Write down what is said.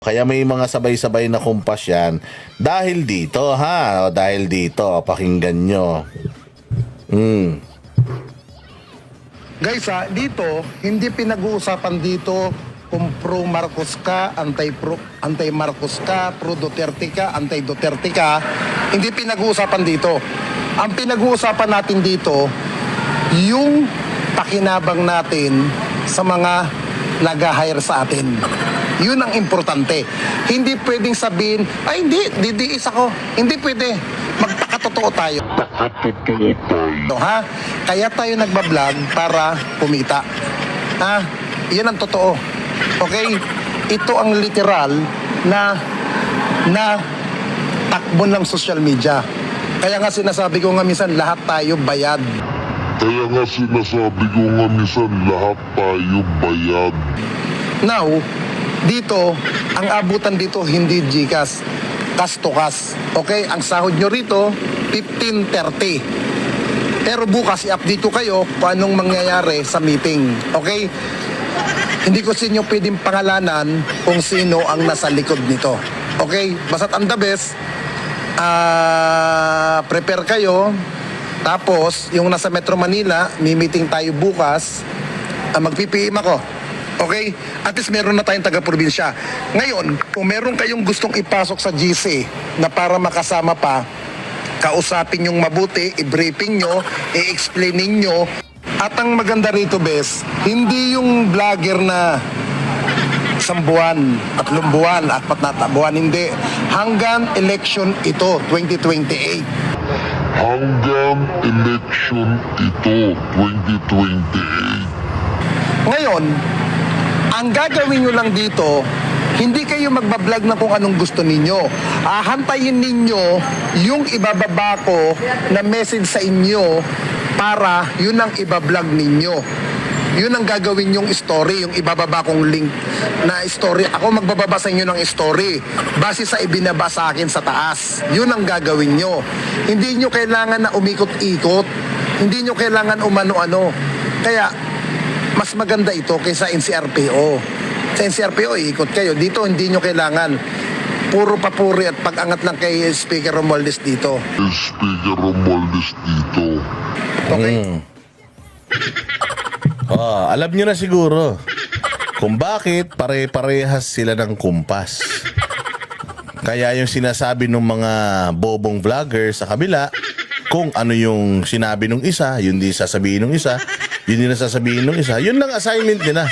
Kaya may mga sabay-sabay na kumpas yan. Dahil dito, ha? Dahil dito, pakinggan nyo. Guys, dito, hindi pinag-uusapan dito kung pro-Marcos ka, anti-Marcos ka, pro-Duterte ka, anti-Duterte ka. Hindi pinag-uusapan dito. Ang pinag-uusapan natin dito, yung pakinabang natin sa mga nag-hire sa atin. Yun ang importante. Hindi pwedeng sabihin, ay hindi, didiis ako. Hindi pwede. Magpakatotoo tayo. Ha? Kaya tayo nagbablog para kumita. Ha? Yan ang totoo. Okay? Ito ang literal na takbo ng social media. Kaya nga sinasabi ko nga minsan, lahat tayo bayad. Now, dito, ang abutan dito hindi GCash, cash to cash. Okay? Ang sahod nyo rito, 15.30. Pero bukas, i-update ko kayo kung anong mangyayari sa meeting. Okay? Hindi ko sa inyo pwedeng pangalanan kung sino ang nasa likod nito. Okay? Basta't ang the best, prepare kayo. Tapos, yung nasa Metro Manila, may meeting tayo bukas. Mag-PPM ako. Okay? At least meron na tayong taga-probinsya. Ngayon, kung meron kayong gustong ipasok sa GC na para makasama pa, kausapin yung mabuti, i-briefing nyo, i-explainin nyo. At ang maganda rito, Bes, hindi yung vlogger na 1 buwan, 3 buwan, 4 na buwan, hindi. Hanggang election ito, 2028. Ngayon, ang gagawin nyo lang dito, hindi kayo magbablog na kung anong gusto ninyo. Hantayin ninyo yung ibababa ko na message sa inyo para yun ang ibablog ninyo. Yun ang gagawin yung story, yung ibababa kong link na story. Ako magbababa sa inyo ng story base sa ibinaba sa akin sa taas. Yun ang gagawin nyo. Hindi nyo kailangan na umikot-ikot. Hindi nyo kailangan umano-ano. Kaya, mas maganda ito kaysa NCRPO. Sa NCRPO, ikot kayo. Dito, hindi nyo kailangan. Puro papuri at pag-angat lang kay Speaker Romualdez dito. Okay? Alam nyo na siguro kung bakit pare-parehas sila ng kumpas. Kaya yung sinasabi ng mga bobong vlogger sa kabila, kung ano yung sinabi ng isa, yun din sasabihin ng isa, yun din sasabihin ng isa, yun lang assignment nila.